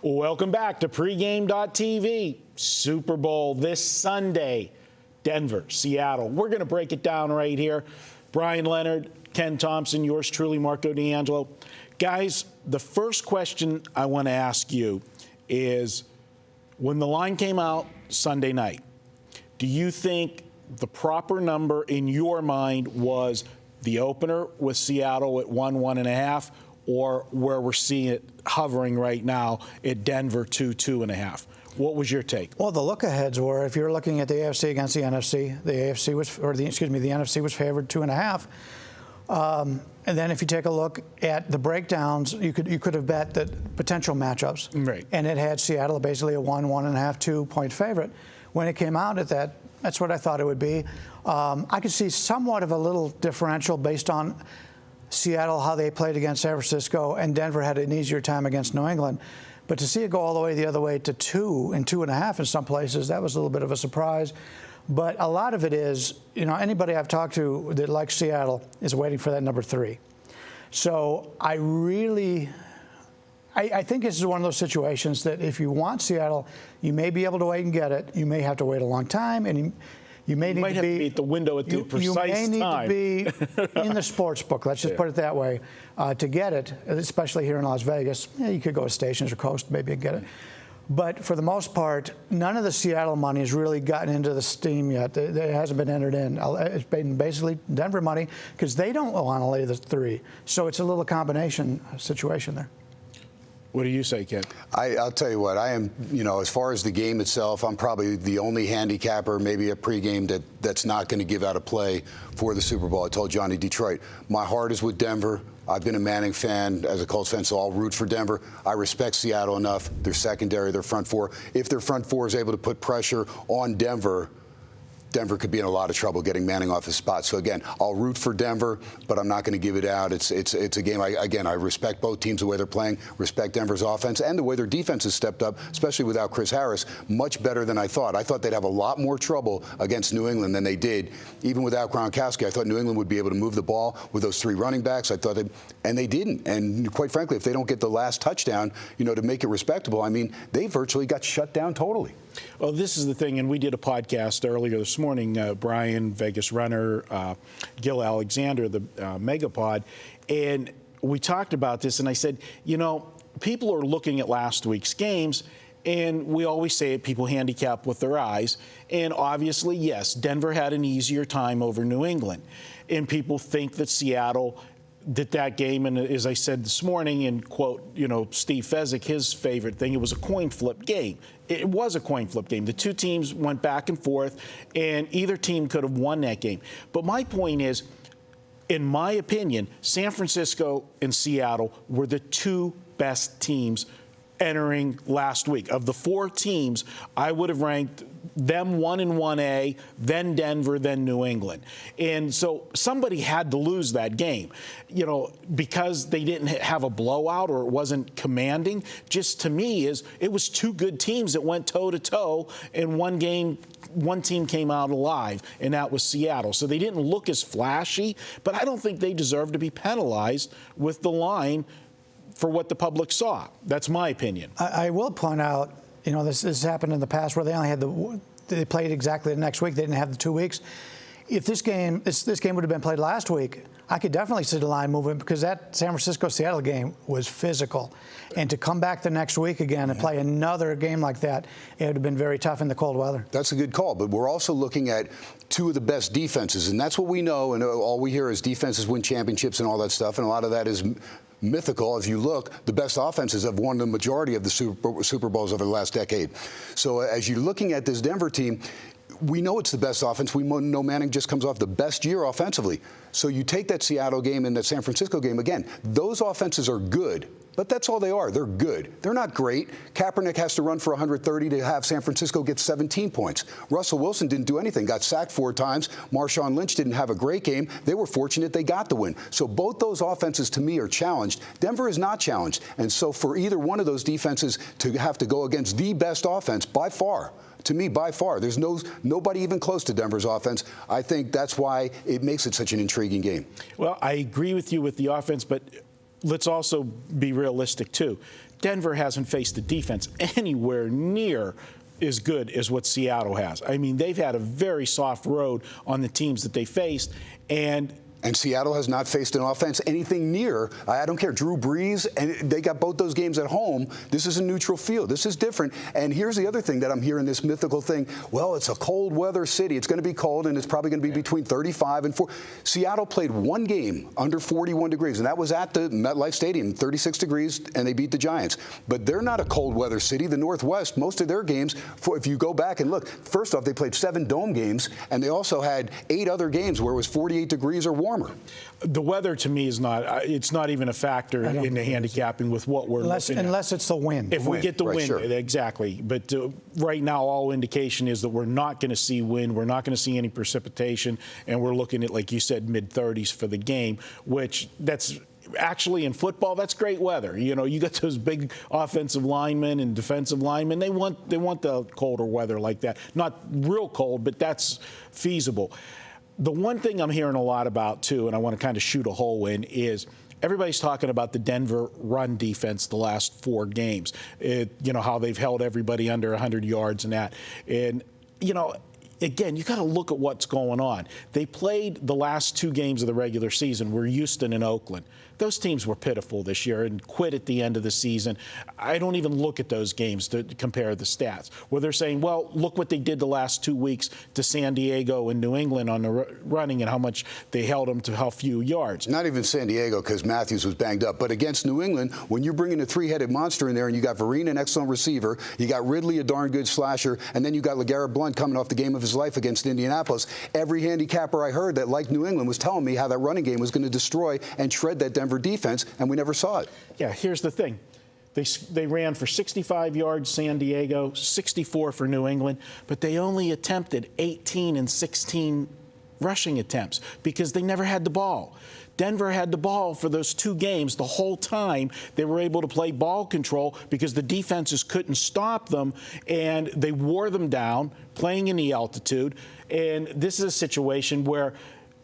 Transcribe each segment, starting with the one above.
Welcome back to pregame.tv. Super Bowl this Sunday. Denver, Seattle. We're going to break it down right here. Bryan, Leonard, Ken Thomson, yours truly, Marco D'Angelo. Guys, the first question I want to ask you is, when the line came out Sunday night, do you think the proper number in your mind was the opener with Seattle at 1.5, or where we're seeing it hovering right now at Denver 2.5? What was your take? Well, the look-aheads were, if you're looking at the AFC against the NFC, the NFC was favored 2.5. And then if you take a look at the breakdowns, you could have bet that potential matchups. Right. And it had Seattle basically a 1.5, 2-point favorite. When it came out at that, that's what I thought it would be. I could see somewhat of a little differential based on Seattle, how they played against San Francisco, and Denver had an easier time against New England. But to see it go all the way the other way to 2 and 2.5 in some places, that was a little bit of a surprise. But a lot of it is, anybody I've talked to that likes Seattle is waiting for that number 3. So I think this is one of those situations that if you want Seattle, you may be able to wait and get it. You may have to wait a long time, and you may need to be at the window at the precise time. You may need to be in the sports book, let's just put it that way, to get it, especially here in Las Vegas. Yeah, you could go to Stations or Coast maybe and get it. But for the most part, none of the Seattle money has really gotten into the steam yet. It hasn't been entered in. It's been basically Denver money because they don't want to lay the 3. So it's a little combination situation there. What do you say, Ken? I'll tell you what, I am, as far as the game itself, I'm probably the only handicapper, maybe a pregame, that's not going to give out a play for the Super Bowl. I told Johnny Detroit, my heart is with Denver. I've been a Manning fan as a Colts fan, so I'll root for Denver. I respect Seattle enough. Their secondary, their front four. If their front four is able to put pressure on Denver, Denver could be in a lot of trouble getting Manning off his spot. So again, I'll root for Denver, but I'm not going to give it out. It's a game. I respect both teams, the way they're playing, respect Denver's offense and the way their defense has stepped up, especially without Chris Harris, much better than I thought. I thought they'd have a lot more trouble against New England than they did. Even without Gronkowski, I thought New England would be able to move the ball with those 3 running backs. And they didn't. And quite frankly, if they don't get the last touchdown, to make it respectable, I mean, they virtually got shut down totally. Well, this is the thing, and we did a podcast earlier this morning, Bryan, Vegas Runner, Gil Alexander, the Megapod, and we talked about this, and I said, people are looking at last week's games, and we always say it, people handicap with their eyes, and obviously, yes, Denver had an easier time over New England, and people think that Seattle that game, and as I said this morning, and quote, Steve Fezzik, his favorite thing, it was a coin flip game. It was a coin flip game. The two teams went back and forth, and either team could have won that game. But my point is, in my opinion, San Francisco and Seattle were the 2 best teams entering last week. Of the 4 teams, I would have ranked them 1 in 1A, then Denver, then New England. And so somebody had to lose that game, because they didn't have a blowout or it wasn't commanding. Just to me, it was 2 good teams that went toe-to-toe in one game. One team came out alive, and that was Seattle. So they didn't look as flashy, but I don't think they deserve to be penalized with the line for what the public saw. That's my opinion. I will point out, this happened in the past where they only had they played exactly the next week. They didn't have the 2 weeks. If this game would have been played last week, I could definitely see the line moving because that San Francisco-Seattle game was physical. And to come back the next week again and play another game like that, it would have been very tough in the cold weather. That's a good call, but we're also looking at 2 of the best defenses, and that's what we know, and all we hear is defenses win championships and all that stuff, and a lot of that is mythical. If you look, the best offenses have won the majority of the Super Bowls over the last decade. So as you're looking at this Denver team, we know it's the best offense. We know Manning just comes off the best year offensively. So you take that Seattle game and that San Francisco game, again, those offenses are good. But that's all they are. They're good. They're not great. Kaepernick has to run for 130 to have San Francisco get 17 points. Russell Wilson didn't do anything. Got sacked 4 times. Marshawn Lynch didn't have a great game. They were fortunate they got the win. So both those offenses, to me, are challenged. Denver is not challenged. And so for either one of those defenses to have to go against the best offense, by far, to me, by far, there's nobody even close to Denver's offense. I think that's why it makes it such an intriguing game. Well, I agree with you with the offense, but let's also be realistic, too. Denver hasn't faced a defense anywhere near as good as what Seattle has. I mean, they've had a very soft road on the teams that they faced, and Seattle has not faced an offense anything near, I don't care, Drew Brees, and they got both those games at home. This is a neutral field. This is different. And here's the other thing that I'm hearing, this mythical thing. Well, it's a cold weather city. It's going to be cold, and it's probably going to be between 35 and 40. Seattle played one game under 41 degrees, and that was at the MetLife Stadium, 36 degrees, and they beat the Giants. But they're not a cold weather city. The Northwest, most of their games, if you go back and look, first off, they played 7 dome games, and they also had 8 other games where it was 48 degrees or warmer. The weather, to me, is it's not even a factor in the handicapping with what we're looking at. Unless it's the wind. If we get the right, wind, sure. exactly. But right now, all indication is that we're not going to see wind. We're not going to see any precipitation. And we're looking at, like you said, mid-30s for the game, which that's actually in football, that's great weather. You know, you got those big offensive linemen and defensive linemen. They want the colder weather like that. Not real cold, but that's feasible. The one thing I'm hearing a lot about, too, and I want to kind of shoot a hole in, is everybody's talking about the Denver run defense the last 4 games. How they've held everybody under 100 yards and that. And, again, you got to look at what's going on. They played the last 2 games of the regular season were Houston and Oakland. Those teams were pitiful this year and quit at the end of the season. I don't even look at those games to compare the stats, where they're saying, well, look what they did the last 2 weeks to San Diego and New England on the running and how much they held them to how few yards. Not even San Diego, because Matthews was banged up. But against New England, when you're bringing a 3-headed monster in there and you got Vereen, an excellent receiver, you got Ridley, a darn good slasher, and then you got LeGarrette Blount coming off the game of his life against Indianapolis. Every handicapper I heard that liked New England was telling me how that running game was going to destroy and shred that Denver defense, and we never saw it. Yeah, here's the thing. They ran for 65 yards, San Diego, 64 for New England, but they only attempted 18 and 16 rushing attempts because they never had the ball. Denver had the ball for those 2 games the whole time. They were able to play ball control because the defenses couldn't stop them, and they wore them down playing in the altitude. And this is a situation where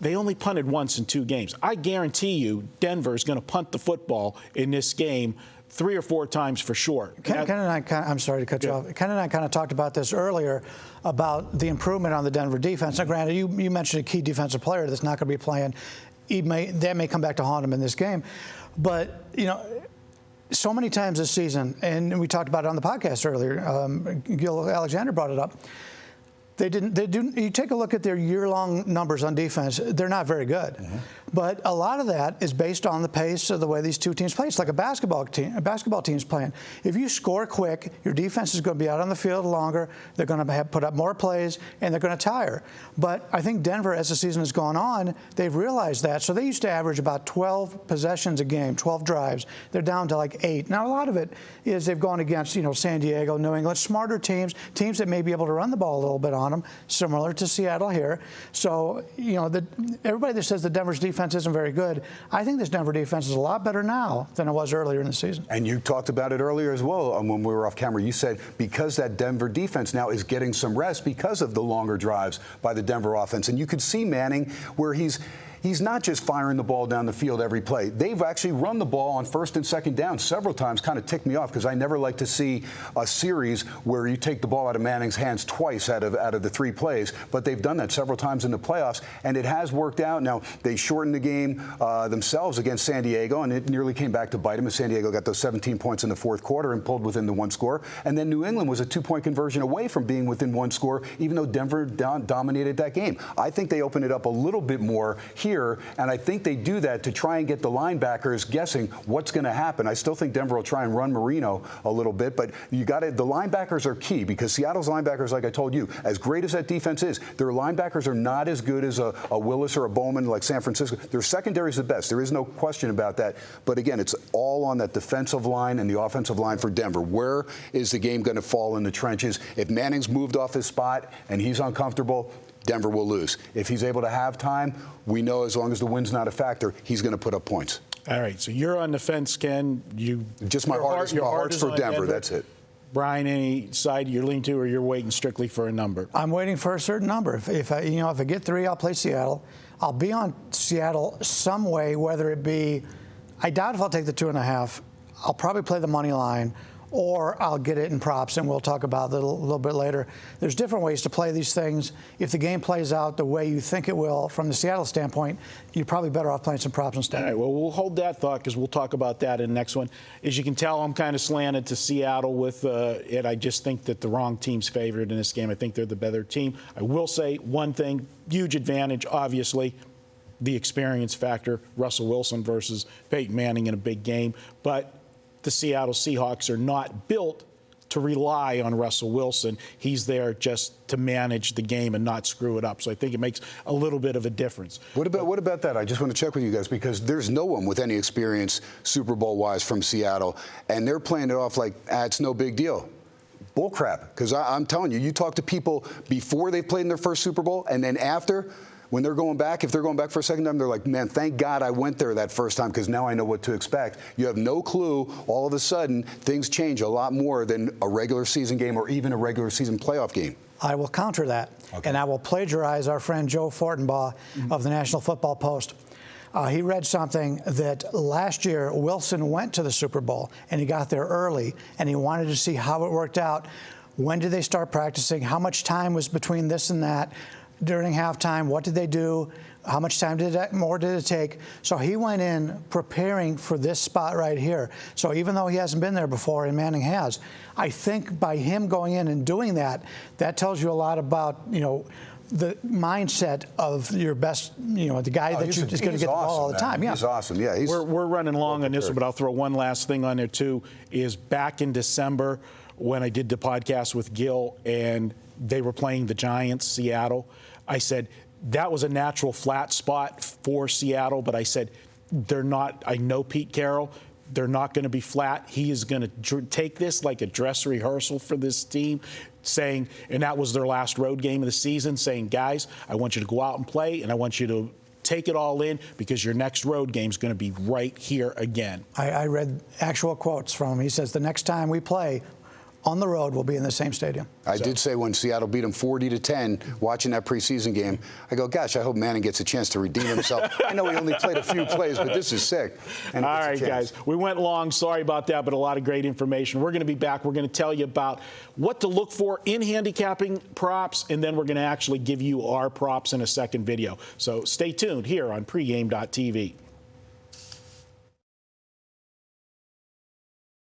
they only punted once in 2 games. I guarantee you Denver is going to punt the football in this game 3 or 4 times for sure. Ken and I, I'm sorry to cut you off. Ken and I kind of talked about this earlier about the improvement on the Denver defense. Now, granted, you mentioned a key defensive player that's not going to be playing. That may come back to haunt him in this game. But, so many times this season, and we talked about it on the podcast earlier, Gil Alexander brought it up. You take a look at their year-long numbers on defense, they're not very good. Mm-hmm. But a lot of that is based on the pace of the way these 2 teams play. It's like a basketball team's playing. If you score quick, your defense is going to be out on the field longer. They're going to put up more plays, and they're going to tire. But I think Denver, as the season has gone on, they've realized that. So they used to average about 12 possessions a game, 12 drives. They're down to like 8. Now, a lot of it is they've gone against, San Diego, New England, smarter teams that may be able to run the ball a little bit on them, similar to Seattle here. So, everybody that says the Denver's defense isn't very good, I think this Denver defense is a lot better now than it was earlier in the season. And you talked about it earlier as well when we were off camera. You said because that Denver defense now is getting some rest because of the longer drives by the Denver offense. And you could see Manning where he's not just firing the ball down the field every play. They've actually run the ball on 1st and 2nd down several times, kind of ticked me off because I never like to see a series where you take the ball out of Manning's hands twice out of the 3 plays. But they've done that several times in the playoffs, and it has worked out. Now, they shortened the game themselves against San Diego, and it nearly came back to bite them as San Diego got those 17 points in the 4th quarter and pulled within the 1 score. And then New England was a 2-point conversion away from being within 1 score, even though Denver dominated that game. I think they opened it up a little bit more here, and I think they do that to try and get the linebackers guessing what's going to happen. I still think Denver will try and run Marino a little bit, but the linebackers are key because Seattle's linebackers, like I told you, as great as that defense is, their linebackers are not as good as a Willis or a Bowman like San Francisco. Their secondary is the best. There is no question about that. But again, it's all on that defensive line and the offensive line for Denver. Where is the game going to fall in the trenches? If Manning's moved off his spot and he's uncomfortable, Denver will lose. If he's able to have time, we know as long as the wind's not a factor, he's going to put up points. All right, so you're on the fence, Ken. My heart's for Denver. That's it. Brian, any side you're leaning to, or you're waiting strictly for a number? I'm waiting for a certain number. If I get 3, I'll play Seattle. I'll be on Seattle some way, whether it be, I doubt if I'll take the 2.5. I'll probably play the money line, or I'll get it in props, and we'll talk about it a little bit later. There's different ways to play these things. If the game plays out the way you think it will from the Seattle standpoint, you're probably better off playing some props instead. All right, well, we'll hold that thought because we'll talk about that in the next one. As you can tell, I'm kind of slanted to Seattle with it. I just think that the wrong team's favored in this game. I think they're the better team. I will say one thing, huge advantage, obviously, the experience factor, Russell Wilson versus Peyton Manning in a big game. But the Seattle Seahawks are not built to rely on Russell Wilson. He's there just to manage the game and not screw it up. So I think it makes a little bit of a difference. What about that? I just want to check with you guys because there's no one with any experience Super Bowl-wise from Seattle, and they're playing it off like, it's no big deal. Bull crap. Because I'm telling you, you talk to people before they played in their first Super Bowl, and then after, when they're going back, if they're going back for a second time, they're like, man, thank God I went there that first time because now I know what to expect. You have no clue. All of a sudden, things change a lot more than a regular season game or even a regular season playoff game. I will counter that, and I will plagiarize our friend Joe Fortenbaugh of the National Football Post. He read something that last year Wilson went to the Super Bowl, and he got there early, and he wanted to see how it worked out. When did they start practicing? How much time was between this and that? During halftime, what did they do? How much time did it take? So he went in preparing for this spot right here. So even though he hasn't been there before, and Manning has, I think by him going in and doing that, that tells you a lot about, the mindset of your best, the guy that is going to get the ball all the time. Yeah. He's awesome. Yeah, we're running long on this one, but I'll throw one last thing on there too. Is back in December when I did the podcast with Gil and they were playing the Giants, Seattle. I said that was a natural flat spot for Seattle, but I said they're not. I know Pete Carroll. They're not going to be flat. He is going to take this like a dress rehearsal for this team, saying, and that was their last road game of the season, saying, guys, I want you to go out and play, and I want you to take it all in because your next road game is going to be right here again. I read actual quotes from him. He says the next time we play on the road, we'll be in the same stadium. I did say when Seattle beat them 40-10, watching that preseason game, I go, gosh, I hope Manning gets a chance to redeem himself. I know he only played a few plays, but this is sick. And all right, guys, we went long. Sorry about that, but a lot of great information. We're going to be back. We're going to tell you about what to look for in handicapping props, and then we're going to actually give you our props in a second video. So stay tuned here on pregame.tv.